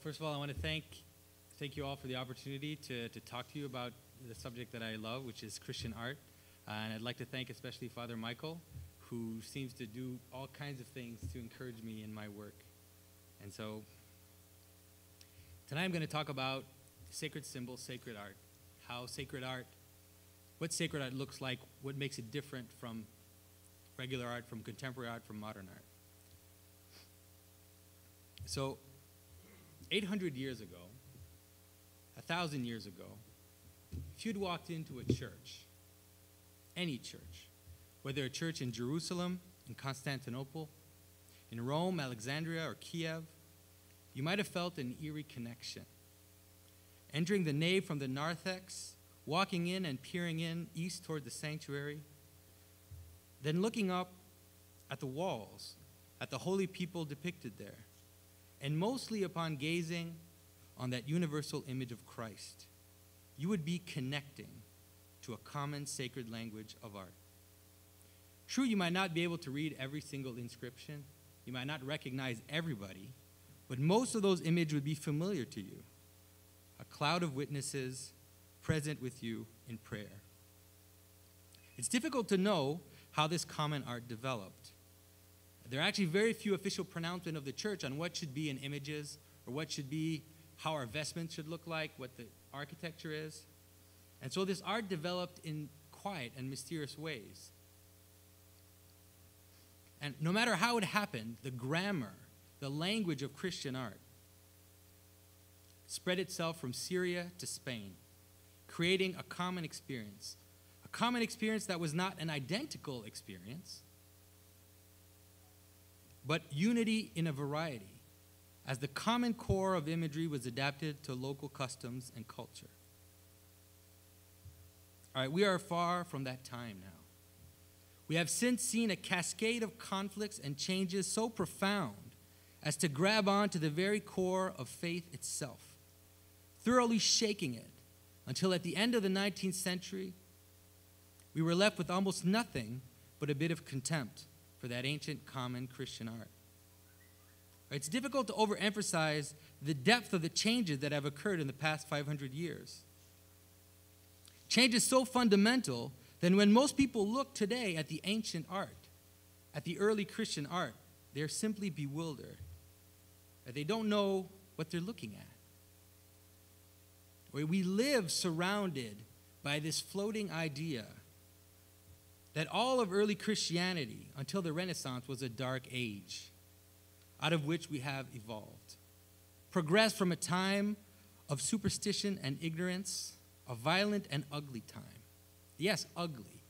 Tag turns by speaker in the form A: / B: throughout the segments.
A: First of all, I want to thank you all for the opportunity to talk to you about the subject that I love, which is Christian art. And I'd like to thank especially Father Michael, who seems to do all kinds of things to encourage me in my work. And so tonight I'm going to talk about sacred symbols, sacred art, what sacred art looks like, what makes it different from regular art, from contemporary art, from modern art. So 800 years ago, 1,000 years ago, if you'd walked into a church, any church, whether a church in Jerusalem, in Constantinople, in Rome, Alexandria, or Kiev, you might have felt an eerie connection. Entering the nave from the narthex, walking in and peering in east toward the sanctuary, then looking up at the walls, at the holy people depicted there, and mostly upon gazing on that universal image of Christ, you would be connecting to a common sacred language of art. True, you might not be able to read every single inscription, you might not recognize everybody, but most of those images would be familiar to you. A cloud of witnesses present with you in prayer. It's difficult to know how this common art developed. There are actually very few official pronouncements of the church on what should be in images or what should be, how our vestments should look like, what the architecture is. And so this art developed in quiet and mysterious ways. And no matter how it happened, the grammar, the language of Christian art spread itself from Syria to Spain, creating a common experience that was not an identical experience, but unity in a variety, as the common core of imagery was adapted to local customs and culture. All right, we are far from that time now. We have since seen a cascade of conflicts and changes so profound as to grab on to the very core of faith itself, thoroughly shaking it until at the end of the 19th century, we were left with almost nothing but a bit of contempt for that ancient common Christian art. It's difficult to overemphasize the depth of the changes that have occurred in the past 500 years. Change is so fundamental that when most people look today at the ancient art, at the early Christian art, they're simply bewildered. They don't know what they're looking at. We live surrounded by this floating idea that all of early Christianity, until the Renaissance, was a dark age out of which we have evolved, progressed from a time of superstition and ignorance, a violent and ugly time. Yes, ugly.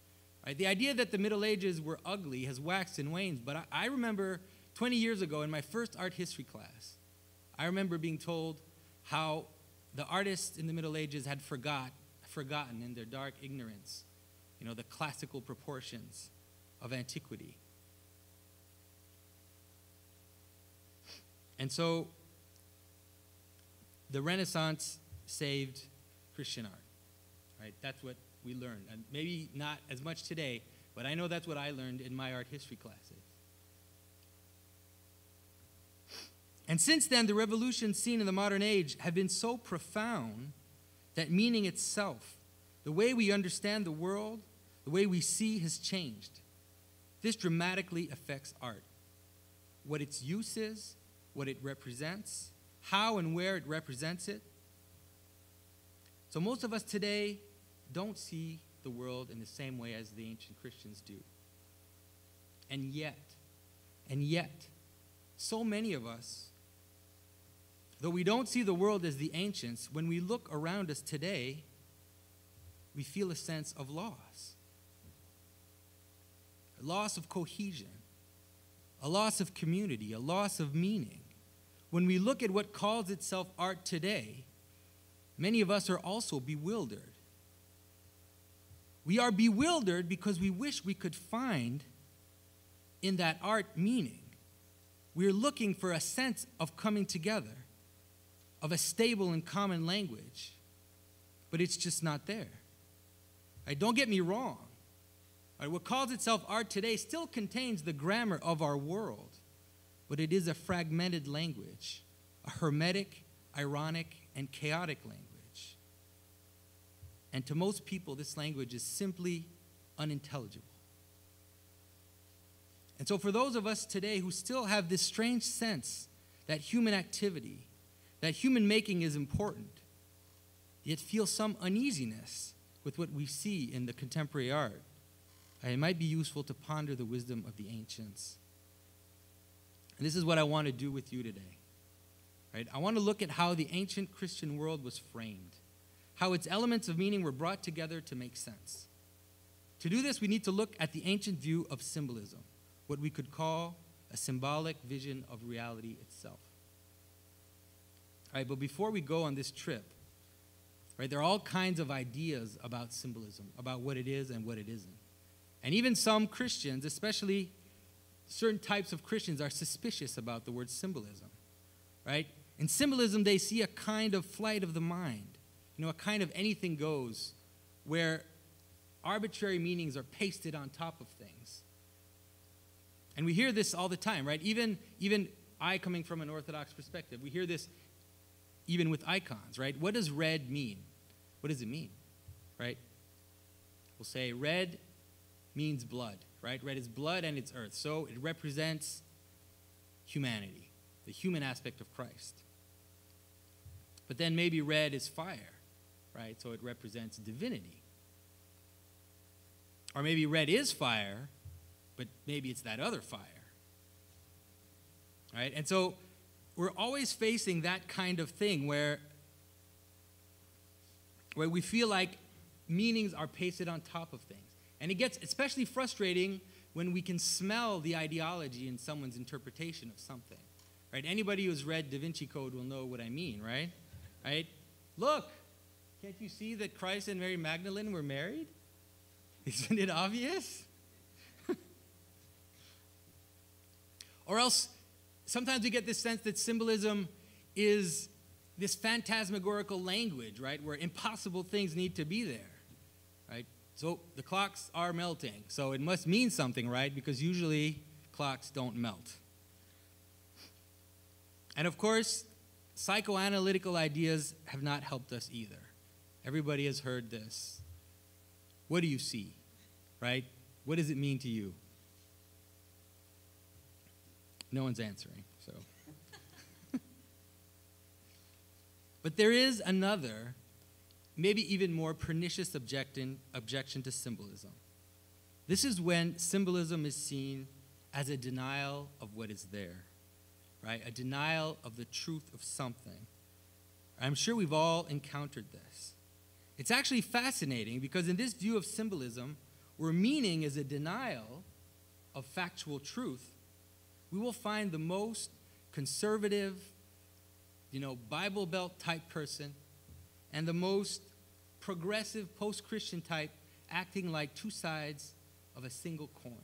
A: Right? The idea that the Middle Ages were ugly has waxed and waned, but I remember 20 years ago in my first art history class, I remember being told how the artists in the Middle Ages had forgotten in their dark ignorance, the classical proportions of antiquity. And so the Renaissance saved Christian art, right? That's what we learned. And maybe not as much today, but I know that's what I learned in my art history classes. And since then, the revolutions seen in the modern age have been so profound that meaning itself, the way we understand the world, the way we see, has changed. This dramatically affects art. What its use is, what it represents, how and where it represents it. So most of us today don't see the world in the same way as the ancient Christians do. And yet, so many of us, though we don't see the world as the ancients, when we look around us today, we feel a sense of loss. A loss of cohesion, a loss of community, a loss of meaning. When we look at what calls itself art today, many of us are also bewildered. We are bewildered because we wish we could find in that art meaning. We're looking for a sense of coming together, of a stable and common language, but it's just not there. Don't get me wrong. What calls itself art today still contains the grammar of our world, but it is a fragmented language, a hermetic, ironic, and chaotic language. And to most people, this language is simply unintelligible. And so for those of us today who still have this strange sense that human activity, that human making is important, yet feel some uneasiness with what we see in the contemporary art, it might be useful to ponder the wisdom of the ancients. And this is what I want to do with you today. Right? I want to look at how the ancient Christian world was framed, how its elements of meaning were brought together to make sense. To do this, we need to look at the ancient view of symbolism, what we could call a symbolic vision of reality itself. All right, but before we go on this trip, right, there are all kinds of ideas about symbolism, about what it is and what it isn't. And even some Christians, especially certain types of Christians, are suspicious about the word symbolism, right? In symbolism, they see a kind of flight of the mind, a kind of anything goes, where arbitrary meanings are pasted on top of things. And we hear this all the time, right? Even I, coming from an Orthodox perspective, we hear this even with icons, right? What does red mean? What does it mean, right? We'll say red means blood, right? Red is blood and it's earth. So it represents humanity, the human aspect of Christ. But then maybe red is fire, right? So it represents divinity. Or maybe red is fire, but maybe it's that other fire, right? And so we're always facing that kind of thing where we feel like meanings are pasted on top of things. And it gets especially frustrating when we can smell the ideology in someone's interpretation of something, right? Anybody who's read Da Vinci Code will know what I mean, right? Right? Look, can't you see that Christ and Mary Magdalene were married? Isn't it obvious? Or else, sometimes we get this sense that symbolism is this phantasmagorical language, right, where impossible things need to be there, right? So the clocks are melting, so it must mean something, right, because usually clocks don't melt. And of course, psychoanalytical ideas have not helped us either. Everybody has heard this. What do you see, right? What does it mean to you? No one's answering, so. But there is another, maybe even more pernicious objection to symbolism. This is when symbolism is seen as a denial of what is there, right? A denial of the truth of something. I'm sure we've all encountered this. It's actually fascinating because in this view of symbolism, where meaning is a denial of factual truth, we will find the most conservative, Bible Belt type person and the most progressive post-Christian type acting like two sides of a single coin.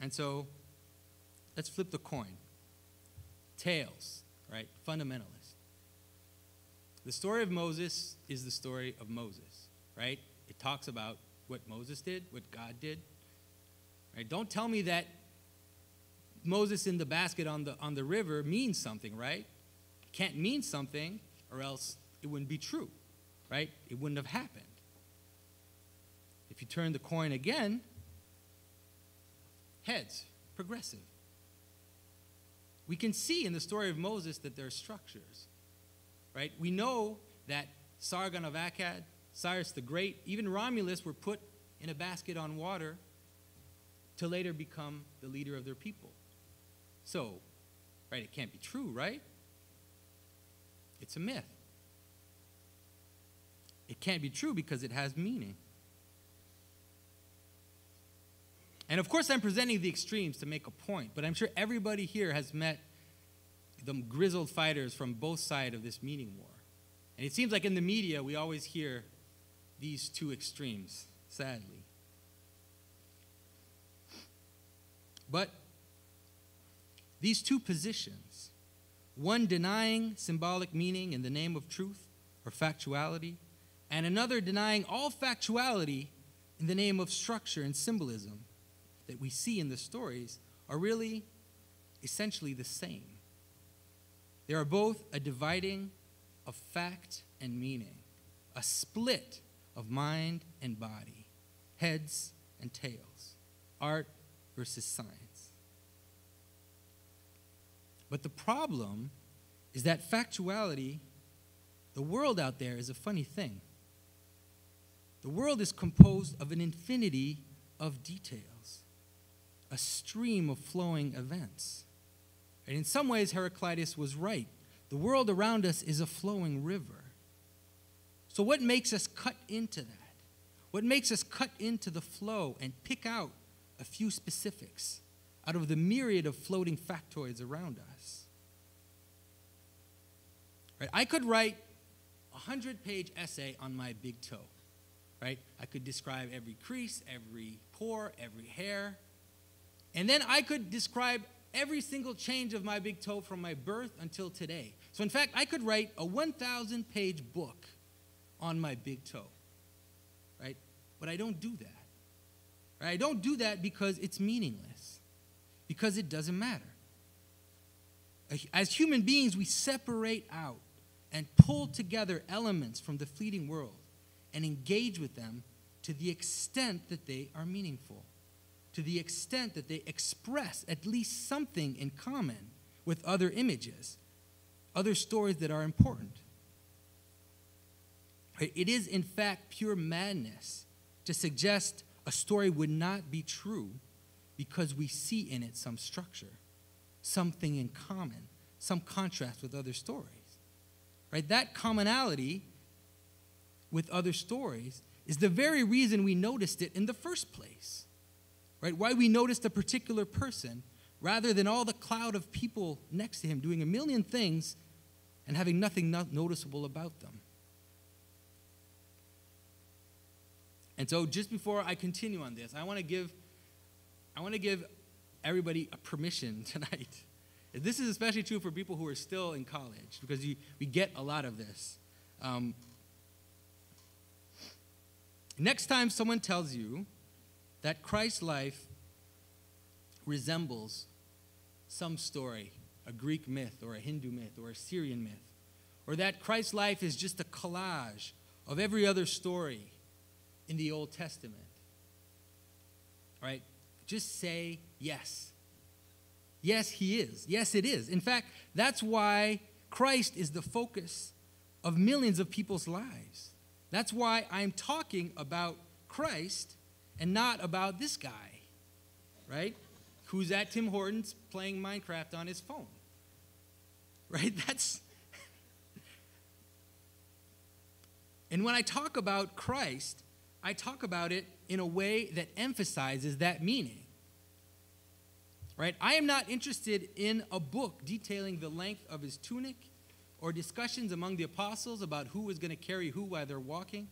A: And so let's flip the coin. Tails, right? Fundamentalist. The story of Moses is the story of Moses, right? It talks about what Moses did, what God did. Right? Don't tell me that Moses in the basket on the river means something, right? It can't mean something, or else it wouldn't be true, right? It wouldn't have happened. If you turn the coin again, heads, progressive. We can see in the story of Moses that there are structures, right? We know that Sargon of Akkad, Cyrus the Great, even Romulus were put in a basket on water to later become the leader of their people. So, right, it can't be true, right? It's a myth. It can't be true because it has meaning. And of course, I'm presenting the extremes to make a point, but I'm sure everybody here has met the grizzled fighters from both sides of this meaning war. And it seems like in the media, we always hear these two extremes, sadly. But these two positions, one denying symbolic meaning in the name of truth or factuality, and another denying all factuality in the name of structure and symbolism that we see in the stories, are really essentially the same. They are both a dividing of fact and meaning, a split of mind and body, heads and tails, art versus science. But the problem is that factuality, the world out there is a funny thing. The world is composed of an infinity of details, a stream of flowing events. And in some ways, Heraclitus was right. The world around us is a flowing river. So what makes us cut into that? What makes us cut into the flow and pick out a few specifics out of the myriad of floating factoids around us? Right? I could write a 100-page essay on my big toe. Right? I could describe every crease, every pore, every hair. And then I could describe every single change of my big toe from my birth until today. So in fact, I could write a 1,000-page book on my big toe. Right? But I don't do that. Right? I don't do that because it's meaningless. Because it doesn't matter. As human beings, we separate out and pull together elements from the fleeting world and engage with them to the extent that they are meaningful, to the extent that they express at least something in common with other images, other stories that are important. It is, in fact, pure madness to suggest a story would not be true because we see in it some structure, something in common, some contrast with other stories. Right? That commonality with other stories is the very reason we noticed it in the first place. Right? Why we noticed a particular person rather than all the cloud of people next to him doing a million things and having nothing noticeable about them. And so just before I continue on this, I want to give everybody a permission tonight. This is especially true for people who are still in college, because we get a lot of this. Next time someone tells you that Christ's life resembles some story, a Greek myth or a Hindu myth or a Syrian myth, or that Christ's life is just a collage of every other story in the Old Testament, all right, just say yes. Yes, he is. Yes, it is. In fact, that's why Christ is the focus of millions of people's lives. That's why I'm talking about Christ and not about this guy, right, who's at Tim Hortons playing Minecraft on his phone, right? And when I talk about Christ, I talk about it in a way that emphasizes that meaning. Right? I am not interested in a book detailing the length of his tunic or discussions among the apostles about who was going to carry who while they're walking.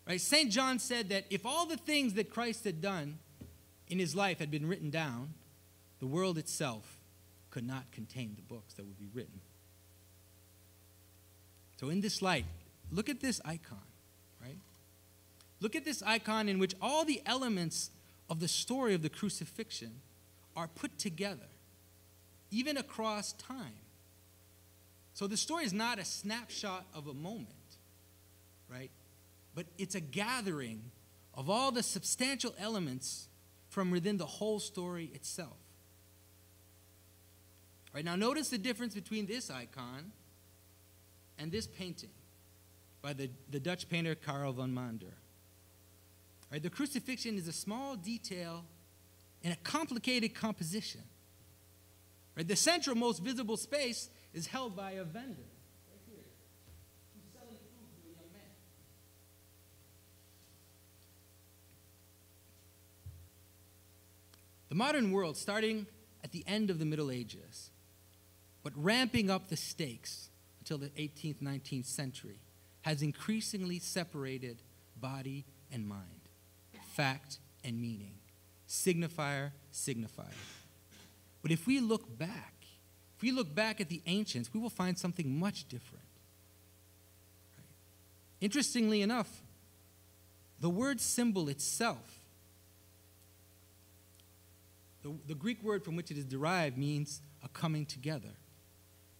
A: Right? St. John said that if all the things that Christ had done in his life had been written down, the world itself could not contain the books that would be written. So in this light, look at this icon, right? Look at this icon in which all the elements of the story of the crucifixion are put together, even across time. So the story is not a snapshot of a moment, right? But it's a gathering of all the substantial elements from within the whole story itself. Right, now notice the difference between this icon and this painting by the Dutch painter Karel van Mander. Right, the crucifixion is a small detail in a complicated composition. Right, the central, most visible space is held by a vendor, right here, who's selling food to a young man. The modern world, starting at the end of the Middle Ages, but ramping up the stakes until the 18th, 19th century, has increasingly separated body and mind, fact and meaning, signifier, signifier. But if we look back at the ancients, we will find something much different. Right? Interestingly enough, the word symbol itself, the Greek word from which it is derived, means a coming together.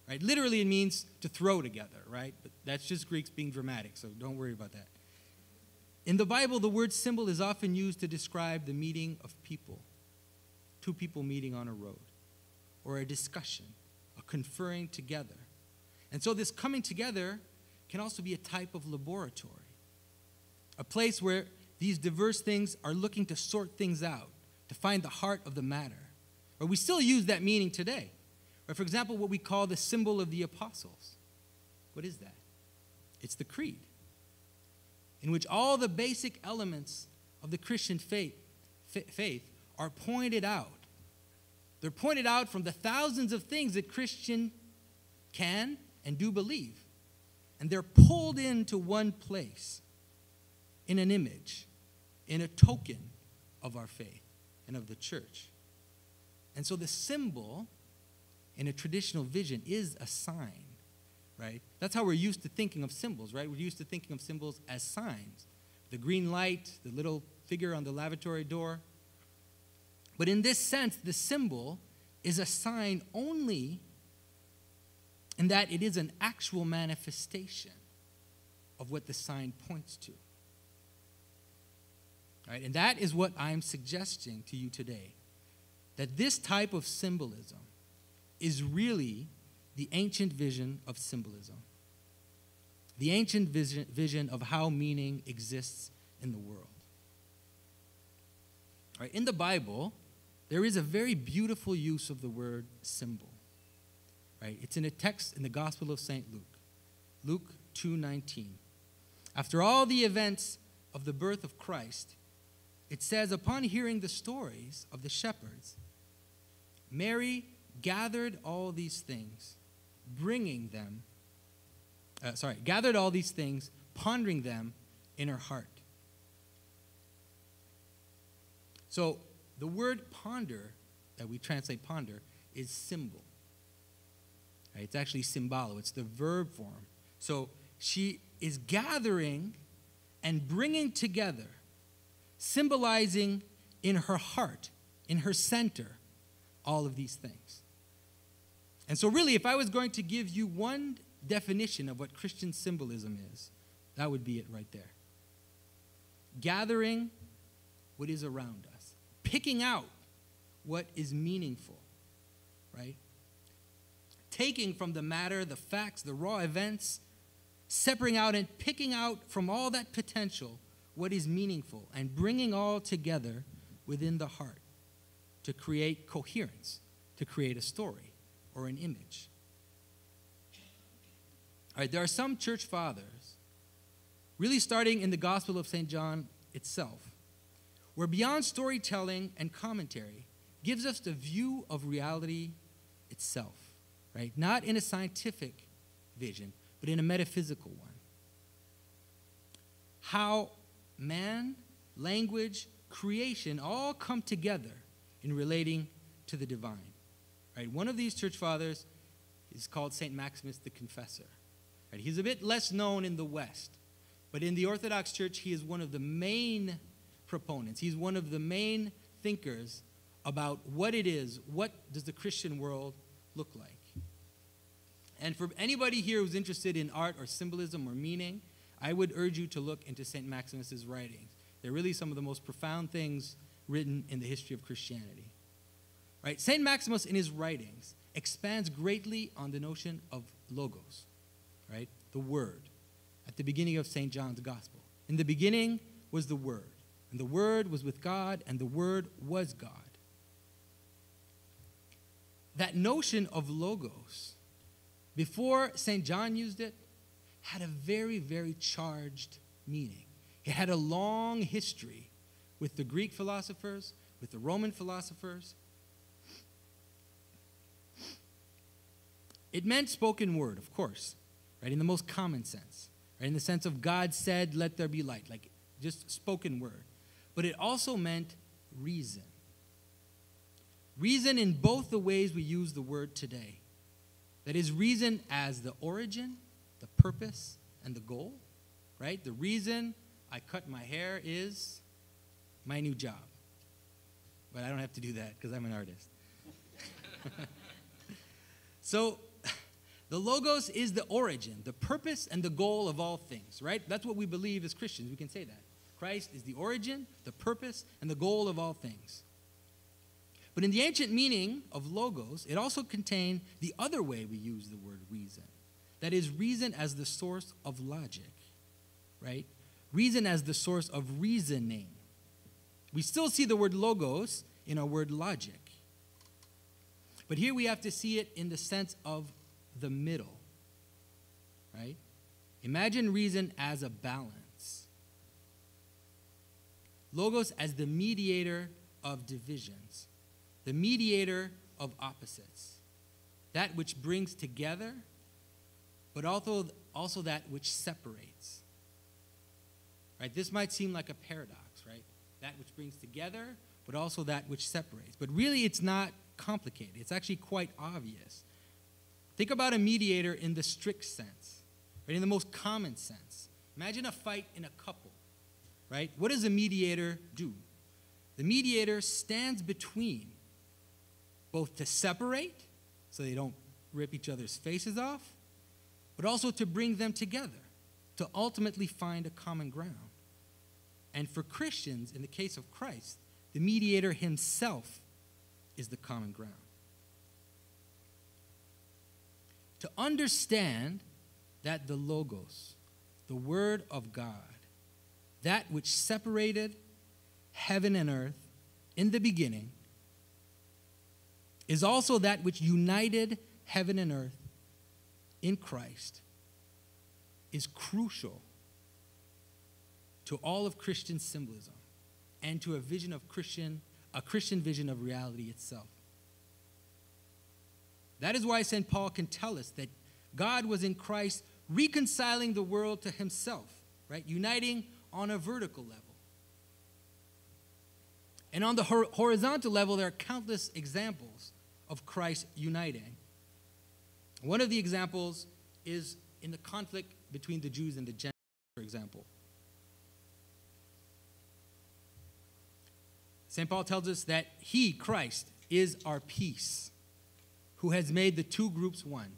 A: right? Literally, it means to throw together, right? But that's just Greeks being dramatic, so don't worry about that. In the Bible, the word symbol is often used to describe the meeting of people, two people meeting on a road, or a discussion, a conferring together. And so this coming together can also be a type of laboratory, a place where these diverse things are looking to sort things out, to find the heart of the matter. But we still use that meaning today. Or for example, what we call the symbol of the apostles. What is that? It's the creed, in which all the basic elements of the Christian faith are pointed out. They're pointed out from the thousands of things that Christians can and do believe. And they're pulled into one place, in an image, in a token of our faith and of the church. And so the symbol in a traditional vision is a sign, right? That's how we're used to thinking of symbols, right? We're used to thinking of symbols as signs. The green light, the little figure on the lavatory door. But in this sense, the symbol is a sign only in that it is an actual manifestation of what the sign points to. Right? And that is what I'm suggesting to you today, that this type of symbolism is really the ancient vision of symbolism, the ancient vision of how meaning exists in the world. Right? In the Bible, there is a very beautiful use of the word symbol. Right? It's in a text in the Gospel of St. Luke, Luke 2:19. After all the events of the birth of Christ, it says, upon hearing the stories of the shepherds, Mary gathered all these things, gathered all these things, pondering them in her heart. So the word ponder, that we translate ponder, is symbol. Right? It's actually symbolo. It's the verb form. So she is gathering and bringing together, symbolizing in her heart, in her center, all of these things. And so really, if I was going to give you one definition of what Christian symbolism is, that would be it right there. Gathering what is around us, picking out what is meaningful, right? Taking from the matter, the facts, the raw events, separating out and picking out from all that potential what is meaningful and bringing all together within the heart to create coherence, to create a story or an image. All right, there are some church fathers, really starting in the Gospel of St. John itself, where beyond storytelling and commentary gives us the view of reality itself, right? Not in a scientific vision, but in a metaphysical one. How man, language, creation all come together in relating to the divine. Right? One of these church fathers is called St. Maximus the Confessor. Right? He's a bit less known in the West, but in the Orthodox Church, he is one of the main proponents. He's one of the main thinkers about what it is, what does the Christian world look like. And for anybody here who's interested in art or symbolism or meaning, I would urge you to look into St. Maximus's writings. They're really some of the most profound things written in the history of Christianity. Right? St. Maximus, in his writings, expands greatly on the notion of logos, right? The Word, at the beginning of St. John's Gospel. In the beginning was the Word, and the Word was with God, and the Word was God. That notion of logos, before St. John used it, had a very, very charged meaning. It had a long history with the Greek philosophers, with the Roman philosophers. It meant spoken word, of course, right, in the most common sense, right, in the sense of God said, let there be light, like just spoken word. But it also meant reason. Reason in both the ways we use the word today. That is, reason as the origin, the purpose, and the goal, right? The reason I cut my hair is my new job. But I don't have to do that because I'm an artist. So The Logos is the origin, the purpose, and the goal of all things, right? That's what we believe as Christians. We can say that. Christ is the origin, the purpose, and the goal of all things. But in the ancient meaning of Logos, it also contained the other way we use the word reason. That is, reason as the source of logic, right? Reason as the source of reasoning. We still see the word Logos in our word logic. But here we have to see it in the sense of the middle, right? Imagine reason as a balance. Logos as the mediator of divisions, the mediator of opposites, that which brings together, but also that which separates. Right? This might seem like a paradox, right? That which brings together, but also that which separates. But really, it's not complicated. It's actually quite obvious. Think about a mediator in the strict sense, right? In the most common sense. Imagine a fight in a couple, right? What does a mediator do? The mediator stands between, both to separate, so they don't rip each other's faces off, but also to bring them together, to ultimately find a common ground. And for Christians, in the case of Christ, the mediator himself is the common ground. To understand that the Logos, the Word of God, that which separated heaven and earth in the beginning, is also that which united heaven and earth in Christ, is crucial to all of Christian symbolism and to a Christian vision of reality itself. That is why St. Paul can tell us that God was in Christ reconciling the world to himself, right? Uniting on a vertical level. And on the horizontal level, there are countless examples of Christ uniting. One of the examples is in the conflict between the Jews and the Gentiles, for example. St. Paul tells us that he, Christ, is our peace, who has made the two groups one,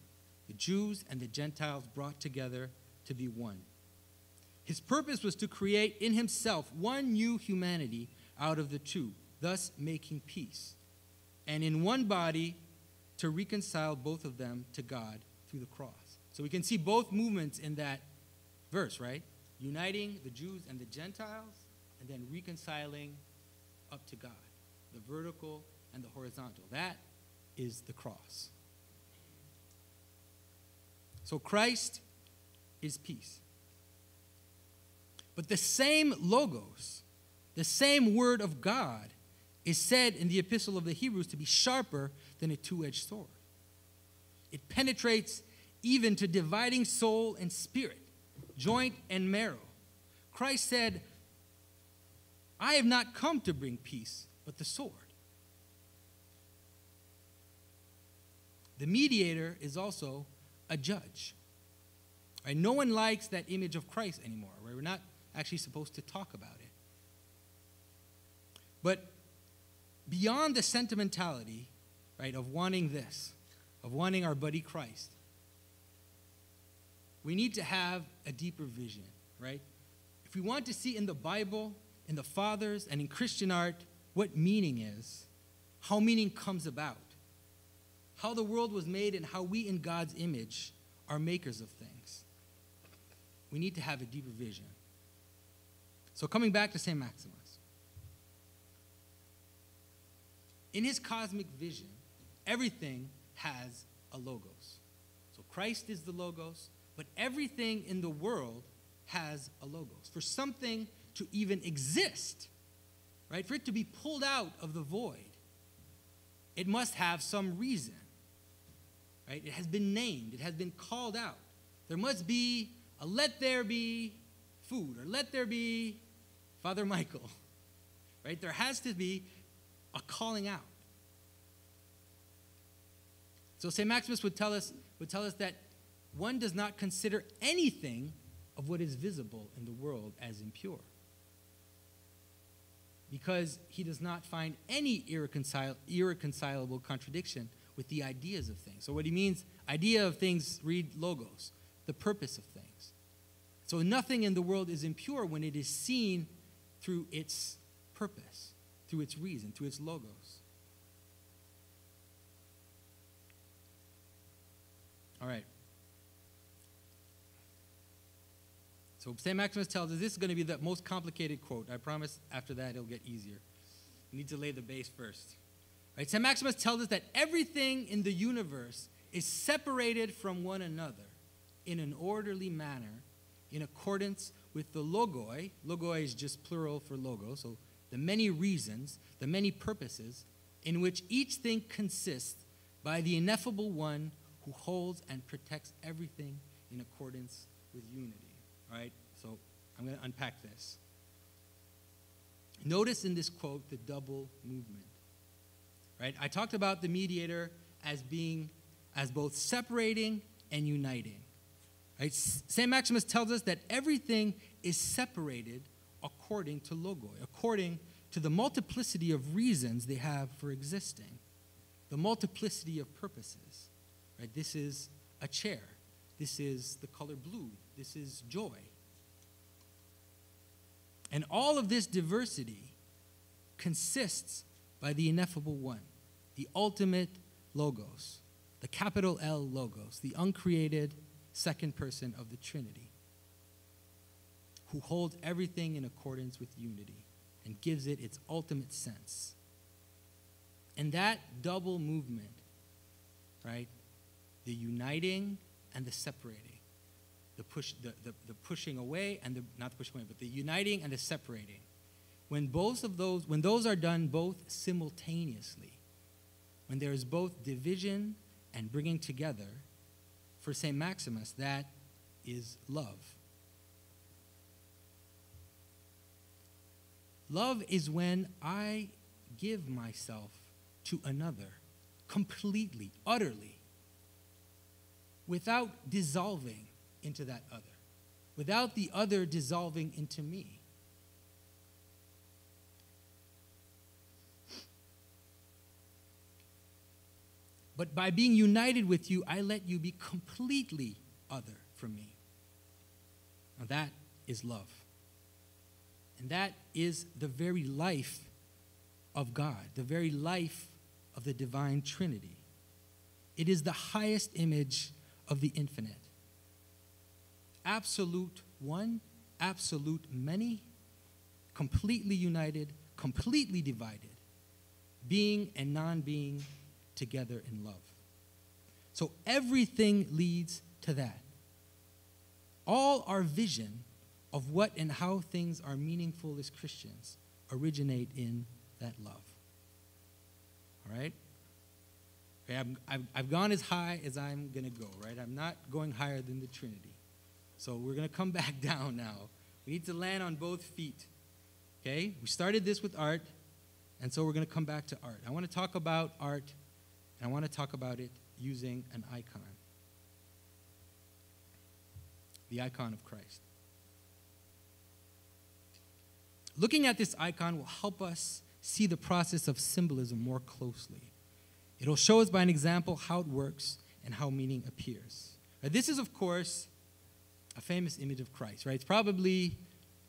A: the Jews and the Gentiles brought together to be one. His purpose was to create in himself one new humanity out of the two, thus making peace, and in one body to reconcile both of them to God through the cross. So we can see both movements in that verse, right? Uniting the Jews and the Gentiles, and then reconciling up to God, the vertical and the horizontal. That is the cross. So Christ is peace. But the same Logos, the same Word of God, is said in the Epistle of the Hebrews to be sharper than a two-edged sword. It penetrates even to dividing soul and spirit, joint and marrow. Christ said, I have not come to bring peace, but the sword. The mediator is also a judge. Right? No one likes that image of Christ anymore. Right? We're not actually supposed to talk about it. But beyond the sentimentality, right, of wanting this, of wanting our buddy Christ, we need to have a deeper vision, right? If we want to see in the Bible, in the Fathers, and in Christian art what meaning is, how meaning comes about, how the world was made, and how we in God's image are makers of things, we need to have a deeper vision. So coming back to St. Maximus, in his cosmic vision, everything has a Logos. So Christ is the Logos, but everything in the world has a Logos. For something to even exist, right, for it to be pulled out of the void, it must have some reason, right? It has been named. It has been called out. There must be a let there be food, or let there be Father Michael, right? There has to be a calling out. So St. Maximus would tell us that one does not consider anything of what is visible in the world as impure, because he does not find any irreconcilable contradiction with the ideas of things. So what he means, idea of things, read logos, the purpose of things. So nothing in the world is impure when it is seen through its purpose, through its reason, through its logos. All right. So St. Maximus tells us this is going to be the most complicated quote. I promise after that it'll get easier. We need to lay the base first. Right? St. Maximus tells us that everything in the universe is separated from one another in an orderly manner in accordance with the logoi. Logoi is just plural for logo, so the many reasons, the many purposes in which each thing consists by the ineffable one who holds and protects everything in accordance with unity. All right, so I'm going to unpack this. Notice in this quote the double movement. Right? I talked about the mediator as both separating and uniting. Right? St. Maximus tells us that everything is separated according to logoi, according to the multiplicity of reasons they have for existing, the multiplicity of purposes. Right? This is a chair. This is the color blue. This is joy. And all of this diversity consists by the ineffable one, the ultimate logos, the capital L logos, the uncreated second person of the Trinity, who holds everything in accordance with unity and gives it its ultimate sense. And that double movement, right, the uniting and the separating, the pushing away and the, not the pushing away, but the uniting and the separating. When those are done both simultaneously, when there is both division and bringing together, for St. Maximus, that is love. Love is when I give myself to another completely, utterly, without dissolving into that other, without the other dissolving into me. But by being united with you, I let you be completely other from me. Now that is love. And that is the very life of God, the very life of the divine Trinity. It is the highest image of the infinite. Absolute one, absolute many, completely united, completely divided, being and non-being together in love. So everything leads to that. All our vision of what and how things are meaningful as Christians originate in that love. All right? Okay, I've gone as high as I'm going to go, right? I'm not going higher than the Trinity. So we're going to come back down now. We need to land on both feet. Okay? We started this with art, and so we're going to come back to art. I want to talk about art, and I want to talk about it using an icon. The icon of Christ. Looking at this icon will help us see the process of symbolism more closely. It'll show us by an example how it works and how meaning appears. Now, this is, of course, a famous image of Christ, right? It's probably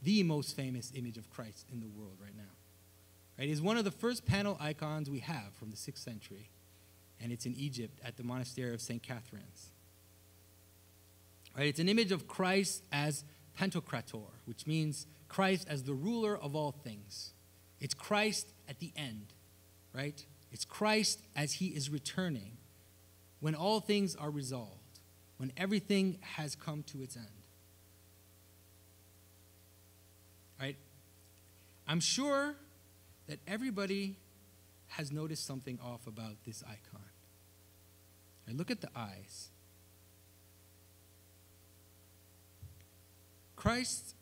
A: the most famous image of Christ in the world right now. Right? It's one of the first panel icons we have from the 6th century, and it's in Egypt at the monastery of St. Catherine's. Right? It's an image of Christ as Pantocrator, which means Christ as the ruler of all things. It's Christ at the end, right? It's Christ as he is returning, when all things are resolved, when everything has come to its end. Right? I'm sure that everybody has noticed something off about this icon. Right? Look at the eyes. Christ's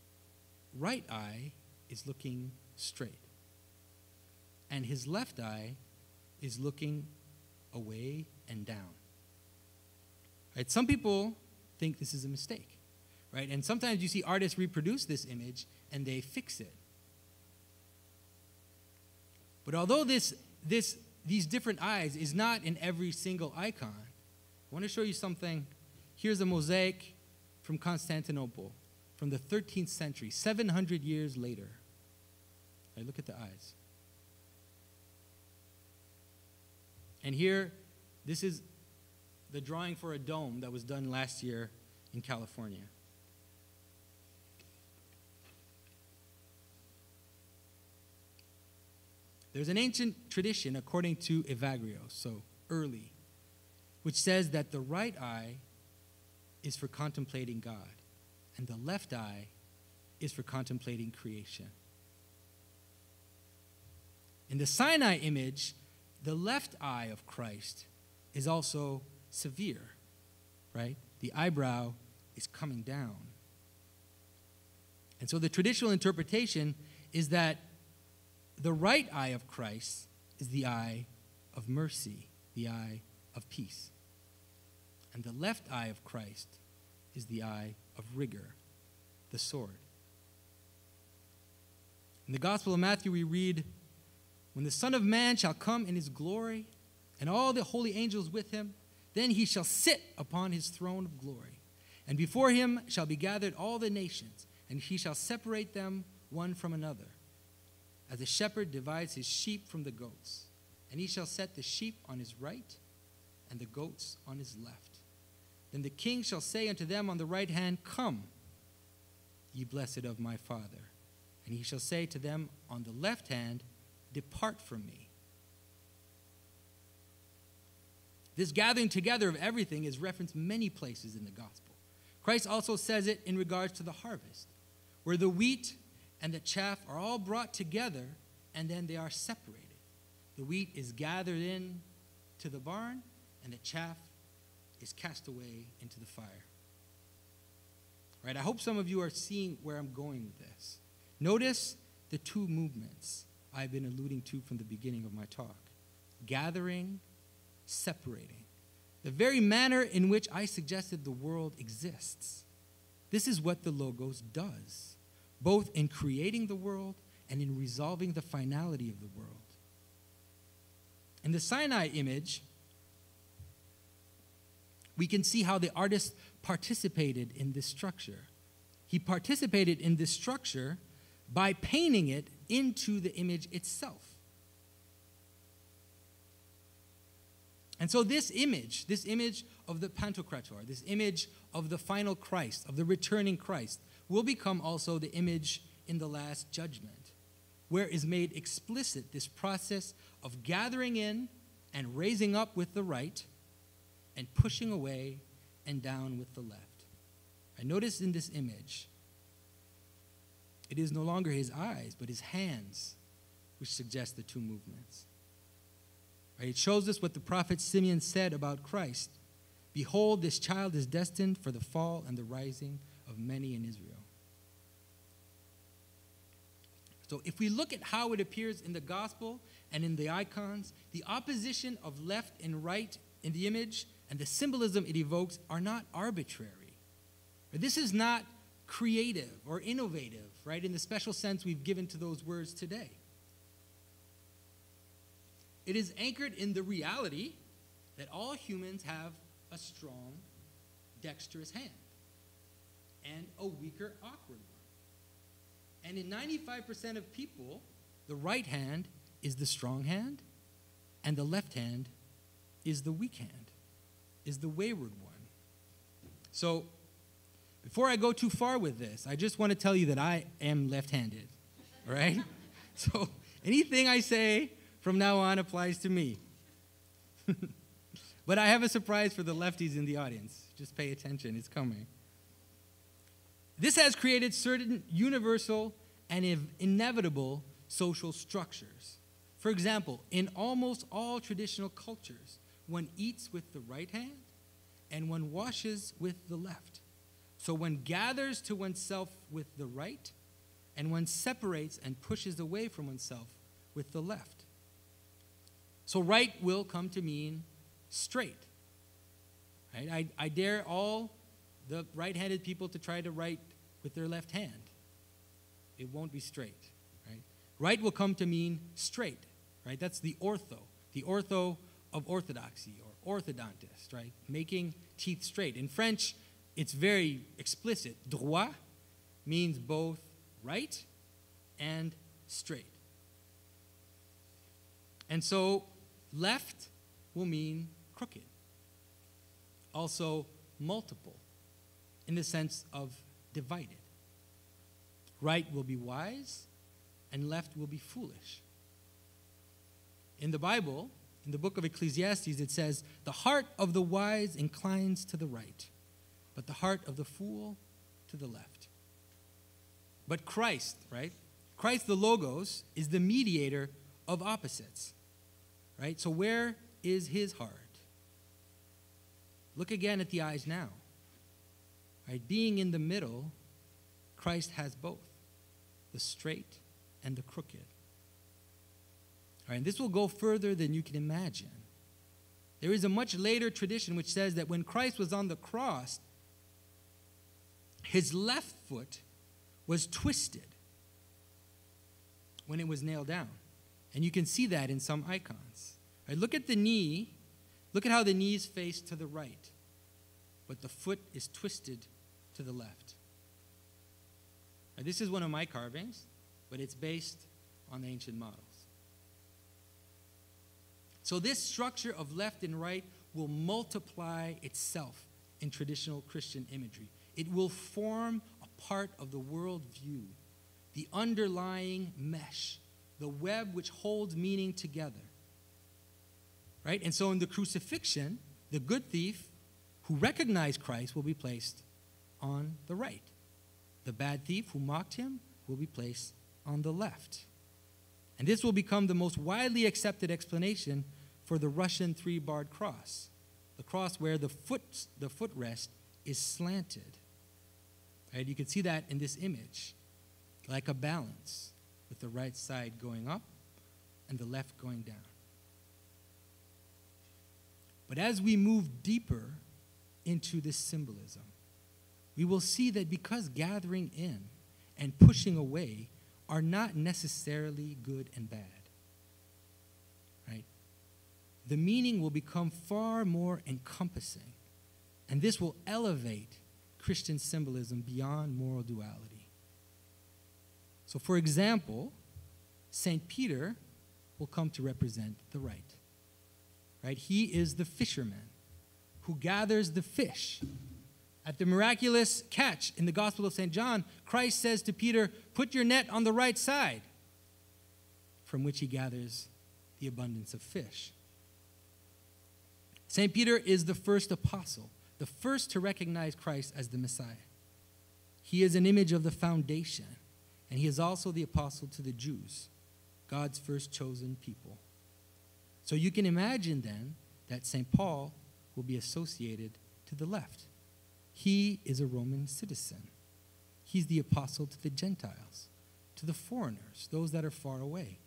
A: right eye is looking straight, and his left eye is looking away and down. Right? Some people think this is a mistake, right? And sometimes you see artists reproduce this image and they fix it. But although this these different eyes is not in every single icon. I want to show you something. Here's a mosaic from Constantinople from the 13th century, 700 years later. Right, look at the eyes. And here, this is the drawing for a dome that was done last year in California. There's an ancient tradition, according to Evagrios, so early, which says that the right eye is for contemplating God, and the left eye is for contemplating creation. In the Sinai image, the left eye of Christ is also severe, right? The eyebrow is coming down. And so the traditional interpretation is that the right eye of Christ is the eye of mercy, the eye of peace. And the left eye of Christ is the eye of rigor, the sword. In the Gospel of Matthew, we read, "When the Son of Man shall come in his glory, and all the holy angels with him, then he shall sit upon his throne of glory. And before him shall be gathered all the nations, and he shall separate them one from another, as a shepherd divides his sheep from the goats. And he shall set the sheep on his right, and the goats on his left. Then the king shall say unto them on the right hand, Come, ye blessed of my Father. And he shall say to them on the left hand, Depart from me." This gathering together of everything is referenced many places in the gospel. Christ also says it in regards to the harvest, where the wheat and the chaff are all brought together, and then they are separated. The wheat is gathered in to the barn, and the chaff is cast away into the fire. Right? I hope some of you are seeing where I'm going with this. Notice the two movements I've been alluding to from the beginning of my talk. Gathering, separating. The very manner in which I suggested the world exists. This is what the Logos does, both in creating the world and in resolving the finality of the world. In the Sinai image, we can see how the artist participated in this structure. He participated in this structure by painting it into the image itself. And so this image of the Pantocrator, this image of the final Christ, of the returning Christ, will become also the image in the last judgment, where is made explicit this process of gathering in and raising up with the right and pushing away and down with the left. I notice in this image, it is no longer his eyes, but his hands, which suggest the two movements. Right? It shows us what the prophet Simeon said about Christ. Behold, this child is destined for the fall and the rising of many in Israel. So if we look at how it appears in the gospel and in the icons, the opposition of left and right in the image and the symbolism it evokes are not arbitrary. This is not creative or innovative, right, in the special sense we've given to those words today. It is anchored in the reality that all humans have a strong, dexterous hand and a weaker, awkward one. And in 95% of people, the right hand is the strong hand, and the left hand is the weak hand, is the wayward one. So, before I go too far with this, I just want to tell you that I am left-handed, all right? So, anything I say from now on applies to me. But I have a surprise for the lefties in the audience. Just pay attention, it's coming. This has created certain universal and inevitable social structures. For example, in almost all traditional cultures, one eats with the right hand and one washes with the left. So one gathers to oneself with the right, and one separates and pushes away from oneself with the left. So right will come to mean straight. Right? I dare all the right-handed people to try to write with their left hand. It won't be straight. Right will come to mean straight. Right? That's the ortho, the ortho of orthodoxy, or orthodontist, right? Making teeth straight. In French, it's very explicit. Droit means both right and straight. And so left will mean crooked. Also multiple, in the sense of divided. Right will be wise, and left will be foolish. In the Bible, in the book of Ecclesiastes, it says, the heart of the wise inclines to the right, but the heart of the fool to the left. But Christ, right? Christ, the Logos, is the mediator of opposites, right? So where is his heart? Look again at the eyes now. Right? Being in the middle, Christ has both, the straight and the crooked. All right, and this will go further than you can imagine. There is a much later tradition which says that when Christ was on the cross, his left foot was twisted when it was nailed down. And you can see that in some icons. All right, look at the knee. Look at how the knees face to the right, but the foot is twisted to the left. Now, this is one of my carvings, but it's based on the ancient models. So this structure of left and right will multiply itself in traditional Christian imagery. It will form a part of the worldview, the underlying mesh, the web which holds meaning together. Right? And so in the crucifixion, the good thief who recognized Christ will be placed on the right. The bad thief who mocked him will be placed on the left. And this will become the most widely accepted explanation for the Russian three-barred cross, the cross where the footrest is slanted. Right? You can see that in this image, like a balance, with the right side going up and the left going down. But as we move deeper into this symbolism, we will see that because gathering in and pushing away are not necessarily good and bad, right? The meaning will become far more encompassing, and this will elevate Christian symbolism beyond moral duality. So, for example, St. Peter will come to represent the right. Right? He is the fisherman who gathers the fish. At the miraculous catch in the Gospel of St. John, Christ says to Peter, put your net on the right side, from which he gathers the abundance of fish. St. Peter is the first apostle, the first to recognize Christ as the Messiah. He is an image of the foundation, and he is also the apostle to the Jews, God's first chosen people. So you can imagine then that St. Paul will be associated to the left. He is a Roman citizen. He's the apostle to the Gentiles, to the foreigners, those that are far away.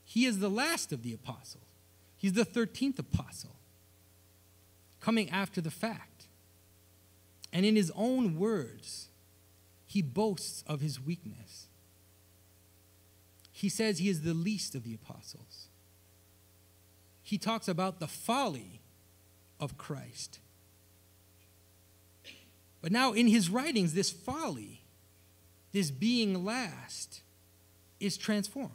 A: He is the last of the apostles. He's the 13th apostle, coming after the fact. And in his own words, he boasts of his weakness. He says he is the least of the apostles. He talks about the folly of Christ. But now in his writings, this folly, this being last, is transformed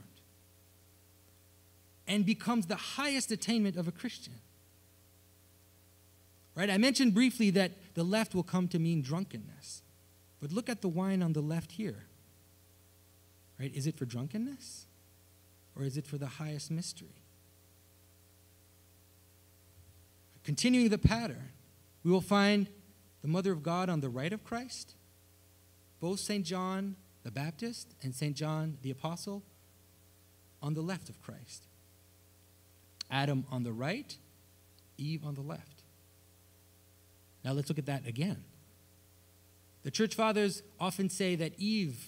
A: and becomes the highest attainment of a Christian. Right? I mentioned briefly that the left will come to mean drunkenness. But look at the wine on the left here. Right? Is it for drunkenness? Or is it for the highest mystery? Continuing the pattern, we will find the Mother of God on the right of Christ, both St. John the Baptist and St. John the Apostle on the left of Christ. Adam on the right, Eve on the left. Now let's look at that again. The church fathers often say that Eve,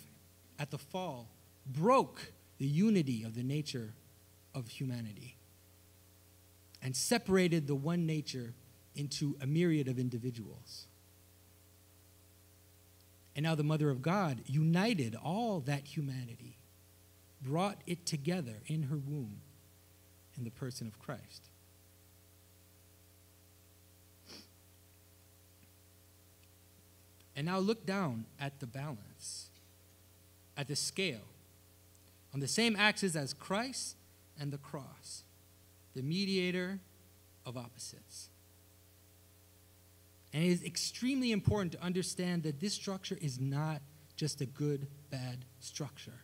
A: at the fall, broke the unity of the nature of humanity and separated the one nature into a myriad of individuals. And now the Mother of God united all that humanity, brought it together in her womb, in the person of Christ. And now look down at the balance, at the scale, on the same axis as Christ and the cross, the mediator of opposites. And it is extremely important to understand that this structure is not just a good, bad structure.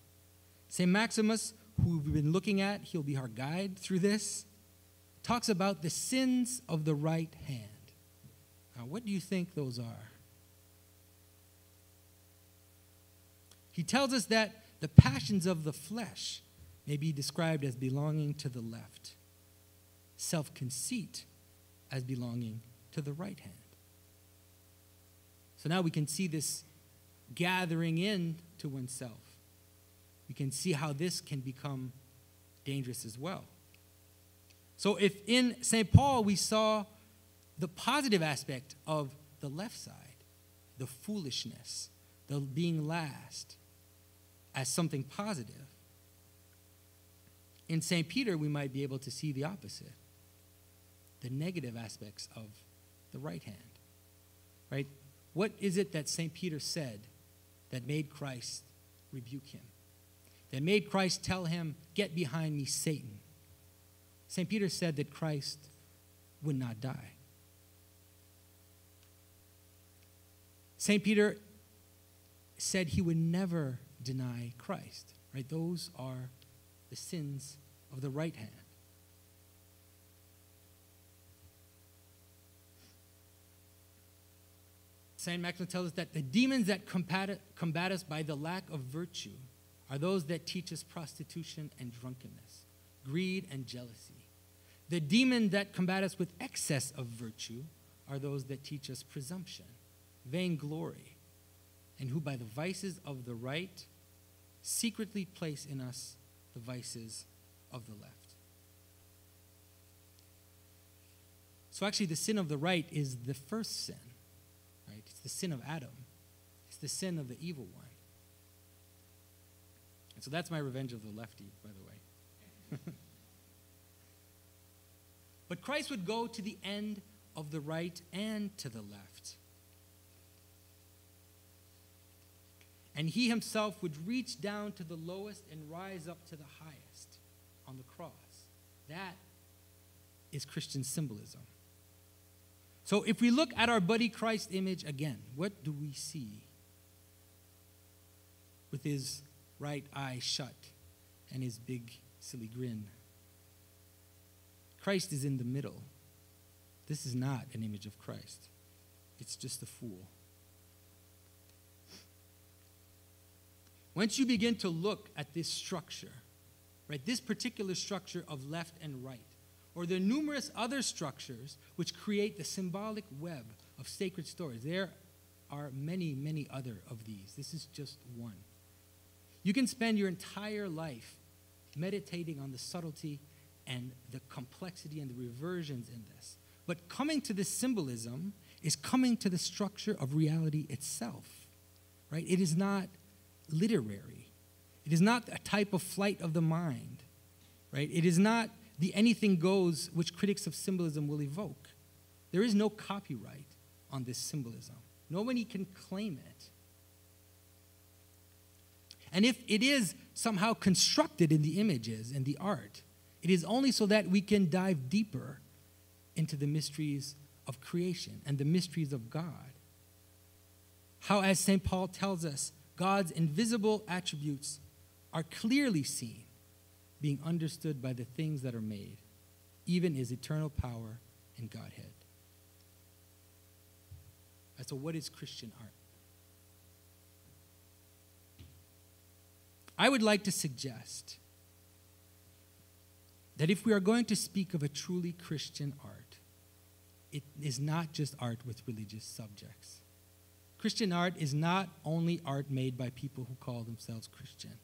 A: St. Maximus, who we've been looking at, he'll be our guide through this, talks about the sins of the right hand. Now, what do you think those are? He tells us that the passions of the flesh may be described as belonging to the left, self-conceit as belonging to the right hand. So now we can see this gathering in to oneself. We can see how this can become dangerous as well. So if in St. Paul we saw the positive aspect of the left side, the foolishness, the being last, as something positive, in St. Peter we might be able to see the opposite, the negative aspects of the right hand, right? What is it that St. Peter said that made Christ rebuke him? That made Christ tell him, "Get behind me, Satan"? St. Peter said that Christ would not die. St. Peter said he would never deny Christ, right? Those are the sins of the right hand. St. Maximus tells us that the demons that combat us by the lack of virtue are those that teach us prostitution and drunkenness, greed and jealousy. The demon that combat us with excess of virtue are those that teach us presumption, vainglory, and who by the vices of the right secretly place in us the vices of the left. So actually the sin of the right is the first sin. Right? It's the sin of Adam. It's the sin of the evil one. And so that's my revenge of the lefty, by the way. But Christ would go to the end of the right and to the left. And he himself would reach down to the lowest and rise up to the highest on the cross. That is Christian symbolism. So if we look at our buddy Christ image again, what do we see? With his right eye shut and his big silly grin. Christ is in the middle. This is not an image of Christ. It's just a fool. Once you begin to look at this structure, right, this particular structure of left and right, or the numerous other structures which create the symbolic web of sacred stories. There are many, many other of these. This is just one. You can spend your entire life meditating on the subtlety and the complexity and the reversions in this. But coming to this symbolism is coming to the structure of reality itself, right? It is not literary. It is not a type of flight of the mind, right? It is not the anything goes which critics of symbolism will evoke. There is no copyright on this symbolism. Nobody can claim it. And if it is somehow constructed in the images and the art, it is only so that we can dive deeper into the mysteries of creation and the mysteries of God. How, as St. Paul tells us, God's invisible attributes are clearly seen, being understood by the things that are made, even his eternal power and Godhead. So what is Christian art? I would like to suggest that if we are going to speak of a truly Christian art, it is not just art with religious subjects. Christian art is not only art made by people who call themselves Christian.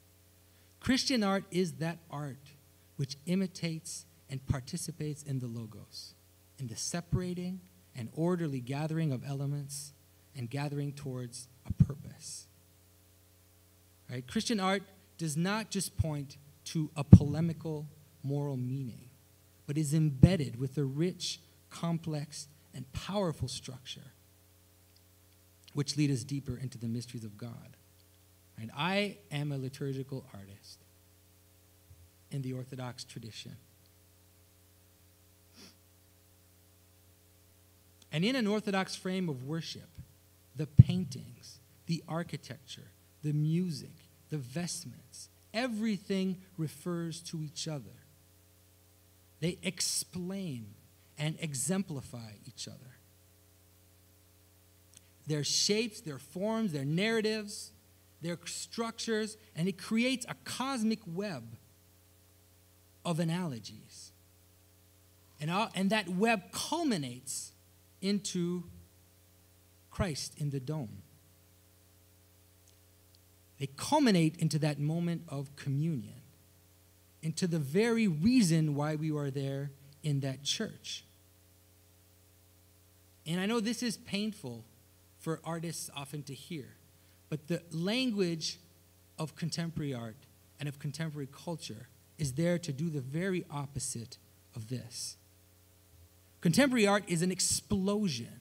A: Christian art is that art which imitates and participates in the logos, in the separating and orderly gathering of elements and gathering towards a purpose. Right? Christian art does not just point to a polemical moral meaning. but is embedded with a rich, complex, and powerful structure, which lead us deeper into the mysteries of God. And I am a liturgical artist in the Orthodox tradition. And in an Orthodox frame of worship, the paintings, the architecture, the music, the vestments, everything refers to each other. They explain and exemplify each other. Their shapes, their forms, their narratives, their structures, and it creates a cosmic web of analogies. And that web culminates into Christ in the dome. They culminate into that moment of communion, into the very reason why we are there in that church. And I know this is painful for artists often to hear, but the language of contemporary art and of contemporary culture is there to do the very opposite of this. Contemporary art is an explosion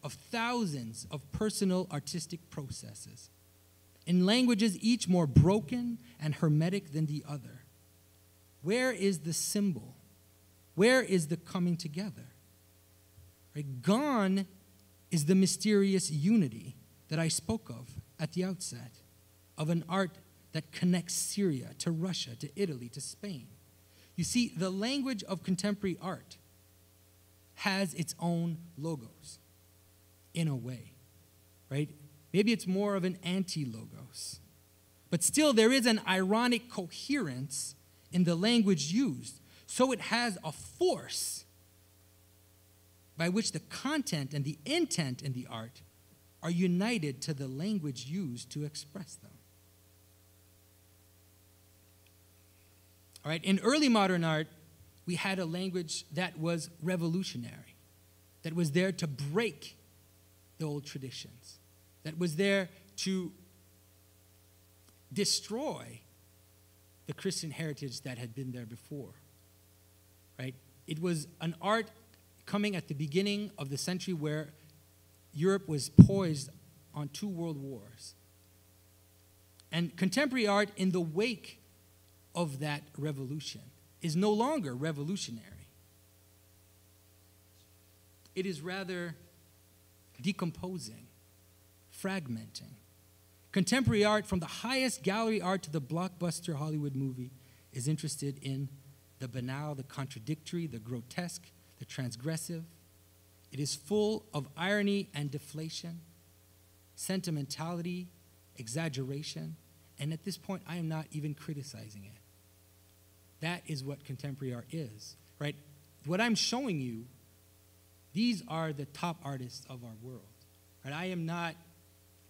A: of thousands of personal artistic processes in languages each more broken and hermetic than the other. Where is the symbol? Where is the coming together? Right? Gone is the mysterious unity that I spoke of at the outset, of an art that connects Syria to Russia, to Italy, to Spain. You see, the language of contemporary art has its own logos, in a way, right? Maybe it's more of an anti-logos. But still, there is an ironic coherence in the language used. So it has a force by which the content and the intent in the art are united to the language used to express them. All right, in early modern art, we had a language that was revolutionary, that was there to break the old traditions, that was there to destroy the Christian heritage that had been there before, right? It was an art coming at the beginning of the century where Europe was poised on 2 world wars. And contemporary art, in the wake of that revolution, is no longer revolutionary. It is rather decomposing, fragmenting. Contemporary art, from the highest gallery art to the blockbuster Hollywood movie, is interested in the banal, the contradictory, the grotesque, the transgressive. It is full of irony and deflation, sentimentality, exaggeration, and at this point, I am not even criticizing it. That is what contemporary art is, right? What I'm showing you, these are the top artists of our world, right? I am not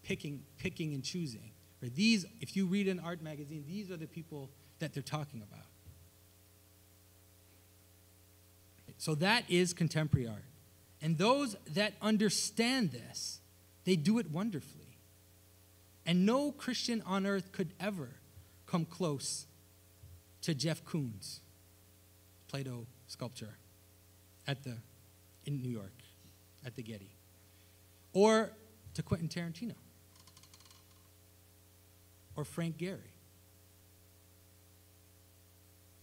A: picking and choosing. Right? These, if you read an art magazine, these are the people that they're talking about. So that is contemporary art. And those that understand this, they do it wonderfully. And no Christian on earth could ever come close to Jeff Koons' Play-Doh sculpture in New York, at the Getty. Or to Quentin Tarantino. Or Frank Gehry.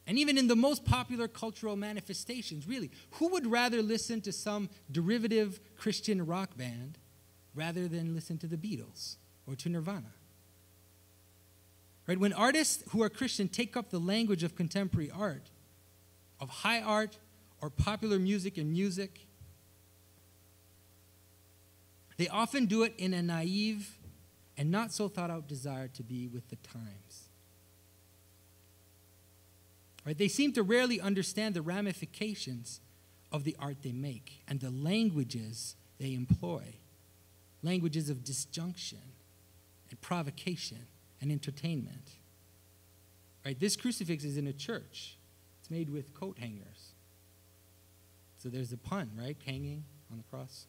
A: And even in the most popular cultural manifestations, really, who would rather listen to some derivative Christian rock band rather than listen to the Beatles or to Nirvana? Right? When artists who are Christian take up the language of contemporary art, of high art or popular music and music, they often do it in a naive and not so thought out desire to be with the times. Right? They seem to rarely understand the ramifications of the art they make and the languages they employ. Languages of disjunction and provocation and entertainment. Right? This crucifix is in a church. It's made with coat hangers. So there's a pun, right? Hanging on the cross.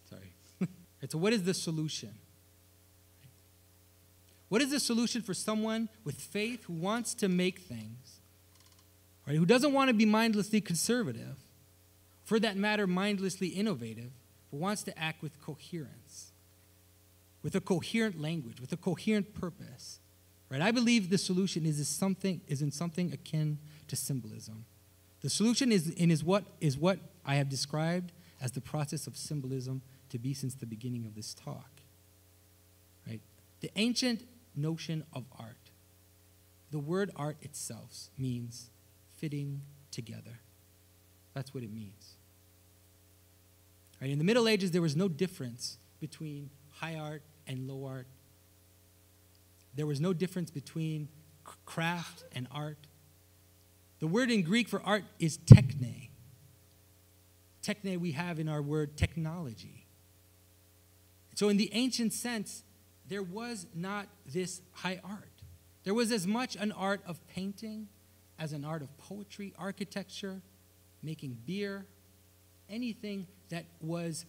A: Sorry. Right, so what is the solution? What is the solution for someone with faith who wants to make things, right? Who doesn't want to be mindlessly conservative, for that matter, mindlessly innovative, but wants to act with coherence, with a coherent language, with a coherent purpose, right? I believe the solution is in something akin to symbolism. The solution is what I have described as the process of symbolism to be since the beginning of this talk, right? The ancient notion of art, the word art itself means fitting together. That's what it means. Right? In the Middle Ages, there was no difference between high art and low art. There was no difference between craft and art. The word in Greek for art is techne. Techne we have in our word technology. So in the ancient sense, there was not this high art. There was as much an art of painting as an art of poetry, architecture, making beer, anything that was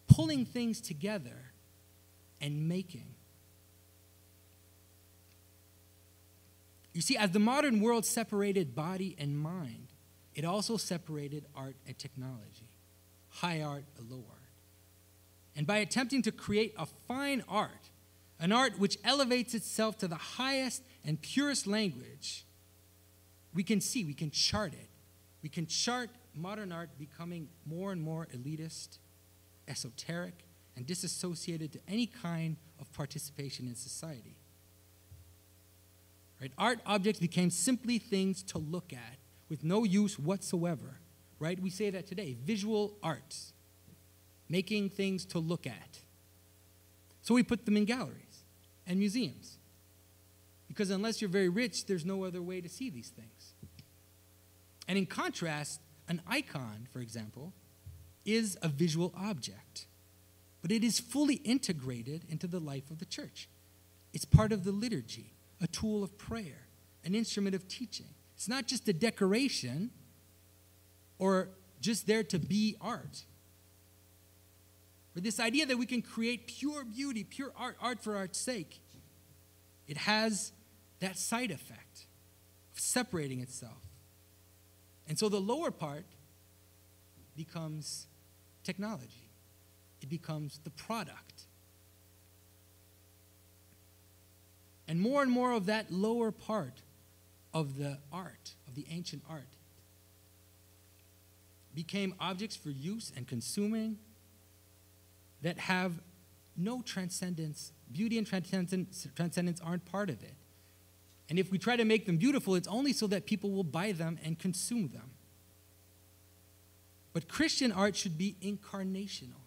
A: pulling things together and making. You see, as the modern world separated body and mind, it also separated art and technology, high art and low art. And by attempting to create a fine art, an art which elevates itself to the highest and purest language, we can chart it. We can chart modern art becoming more and more elitist, esoteric, and disassociated to any kind of participation in society. Right? Art objects became simply things to look at with no use whatsoever. Right? We say that today, visual arts, making things to look at. So we put them in galleries and museums. Because unless you're very rich, there's no other way to see these things. And in contrast, an icon, for example, is a visual object. But it is fully integrated into the life of the church. It's part of the liturgy, a tool of prayer, an instrument of teaching. It's not just a decoration or just there to be art. Or this idea that we can create pure beauty, pure art for art's sake, it has that side effect of separating itself. And so the lower part becomes technology. It becomes the product. And more of that lower part of the art, of the ancient art, became objects for use and consuming that have no transcendence. Beauty and transcendence aren't part of it. And if we try to make them beautiful, it's only so that people will buy them and consume them. But Christian art should be incarnational.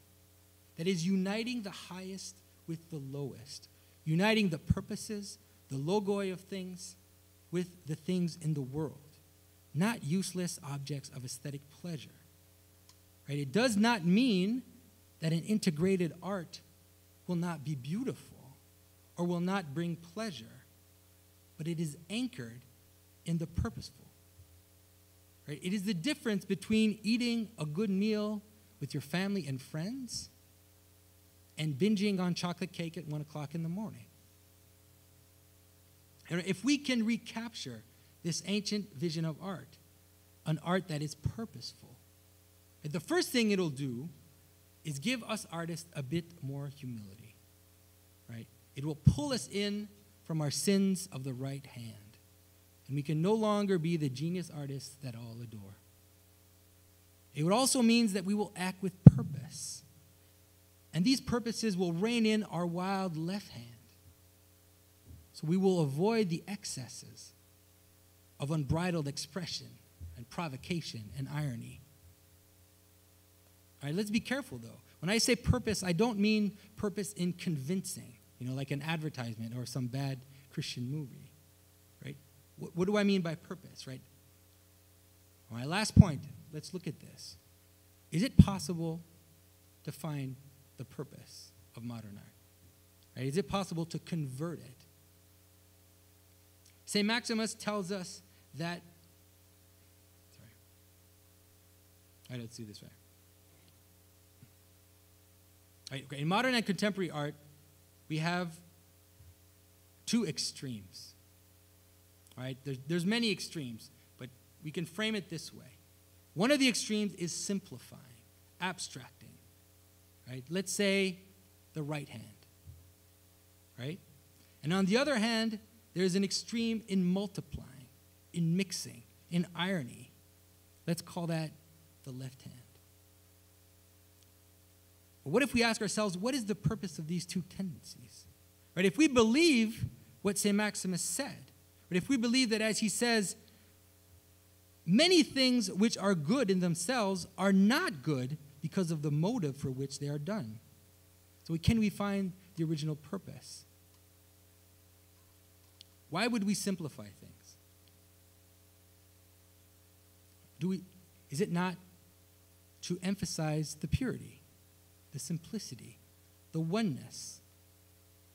A: That is, uniting the highest with the lowest. Uniting the purposes, the logoi of things, with the things in the world. Not useless objects of aesthetic pleasure. Right? It does not mean that an integrated art will not be beautiful or will not bring pleasure, but it is anchored in the purposeful. Right? It is the difference between eating a good meal with your family and friends and binging on chocolate cake at 1 o'clock in the morning. And if we can recapture this ancient vision of art, an art that is purposeful, the first thing it'll do is give us artists a bit more humility, right? It will pull us in from our sins of the right hand. And we can no longer be the genius artists that all adore. It would also mean that we will act with purpose. And these purposes will rein in our wild left hand. So we will avoid the excesses of unbridled expression and provocation and irony. All right, let's be careful, though. When I say purpose, I don't mean purpose in convincing, like an advertisement or some bad Christian movie, right? What do I mean by purpose, right? My last point, let's look at this. Is it possible to find the purpose of modern art? Right? Is it possible to convert it? St. Maximus tells us that, all right, let's do this way. Right, okay. In modern and contemporary art, we have two extremes. All right, there's many extremes, but we can frame it this way. One of the extremes is simplifying, abstracting, right? Let's say the right hand, right? And on the other hand, there's an extreme in multiplying, in mixing, in irony. Let's call that the left hand. But what if we ask ourselves, what is the purpose of these two tendencies? Right? If we believe what St. Maximus said, but if we believe that, as he says, many things which are good in themselves are not good because of the motive for which they are done. So can we find the original purpose? Why would we simplify things? Is it not to emphasize the purity, the simplicity, the oneness?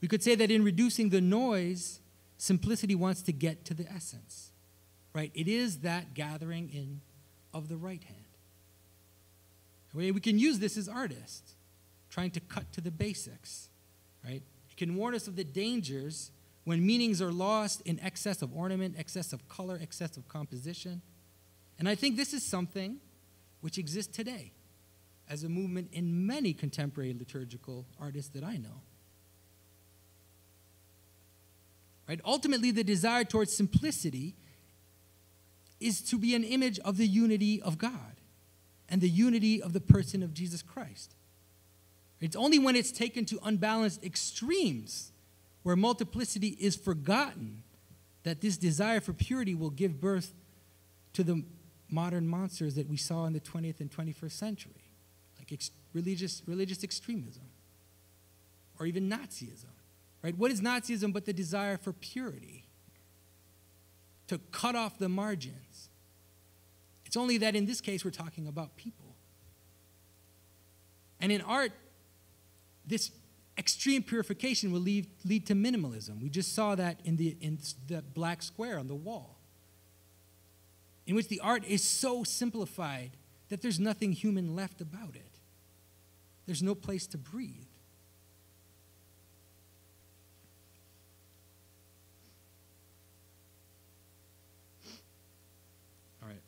A: We could say that in reducing the noise, simplicity wants to get to the essence, right? It is that gathering in of the right hand. We can use this as artists, trying to cut to the basics, right? It can warn us of the dangers when meanings are lost in excess of ornament, excess of color, excess of composition. And I think this is something which exists today as a movement in many contemporary liturgical artists that I know. Right? Ultimately, the desire towards simplicity is to be an image of the unity of God and the unity of the person of Jesus Christ. It's only when it's taken to unbalanced extremes where multiplicity is forgotten that this desire for purity will give birth to the modern monsters that we saw in the 20th and 21st century, like religious extremism or even Nazism. Right? What is Nazism but the desire for purity, to cut off the margins? It's only that in this case we're talking about people. And in art, this extreme purification will lead to minimalism. We just saw that in the black square on the wall, in which the art is so simplified that there's nothing human left about it. There's no place to breathe. All right.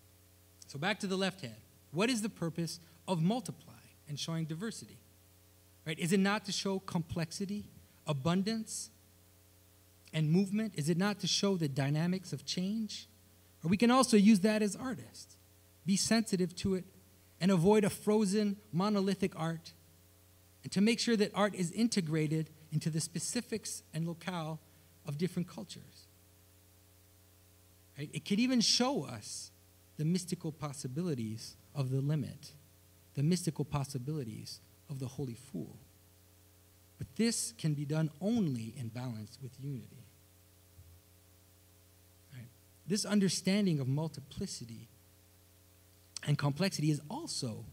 A: So back to the left hand. What is the purpose of multiplying and showing diversity? Right? Is it not to show complexity, abundance, and movement? Is it not to show the dynamics of change? Or we can also use that as artists. Be sensitive to it and avoid a frozen, monolithic art, and to make sure that art is integrated into the specifics and locale of different cultures. Right? It could even show us the mystical possibilities of the limit, the mystical possibilities of the holy fool. But this can be done only in balance with unity. This understanding of multiplicity and complexity is also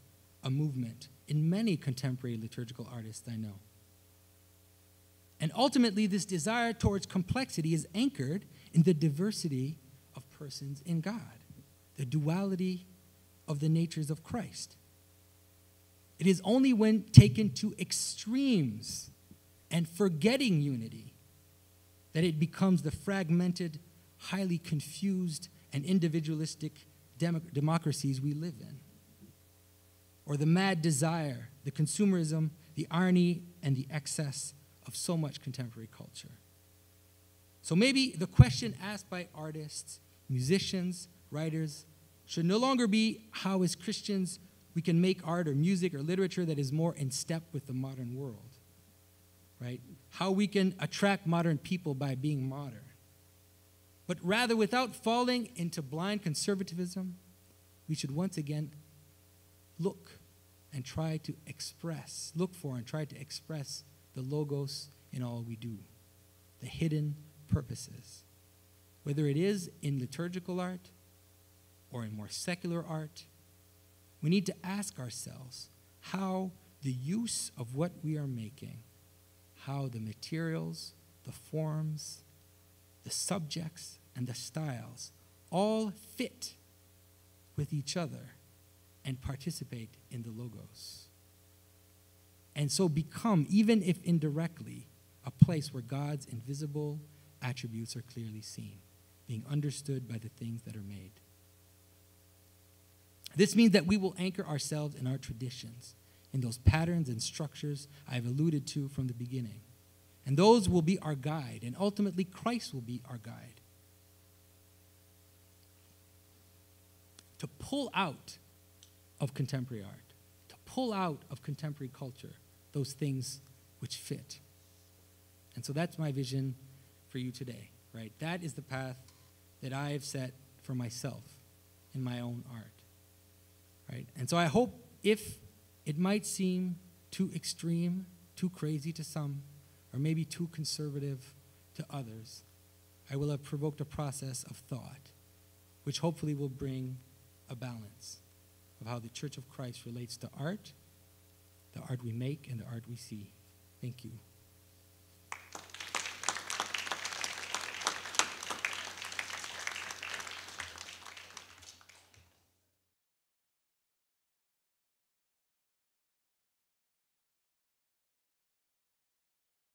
A: a movement in many contemporary liturgical artists I know. And ultimately, this desire towards complexity is anchored in the diversity of persons in God, the duality of the natures of Christ. It is only when taken to extremes and forgetting unity that it becomes the fragmented, highly confused and individualistic democracies we live in. Or the mad desire, the consumerism, the irony, and the excess of so much contemporary culture. So maybe the question asked by artists, musicians, writers, should no longer be how as Christians we can make art or music or literature that is more in step with the modern world, right? How we can attract modern people by being modern. But rather, without falling into blind conservatism, we should once again look and try to express, look for and try to express the logos in all we do, the hidden purposes. Whether it is in liturgical art or in more secular art, we need to ask ourselves how the use of what we are making, how the materials, the forms, the subjects, and the styles all fit with each other and participate in the logos. And so become, even if indirectly, a place where God's invisible attributes are clearly seen, being understood by the things that are made. This means that we will anchor ourselves in our traditions, in those patterns and structures I've alluded to from the beginning. And those will be our guide, and ultimately Christ will be our guide. To pull out of contemporary art, to pull out of contemporary culture those things which fit. And so that's my vision for you today, right? That is the path that I have set for myself in my own art, right? And so I hope, if it might seem too extreme, too crazy to some, or maybe too conservative to others, I will have provoked a process of thought, which hopefully will bring a balance of how the Church of Christ relates to art, the art we make, and the art we see. Thank you.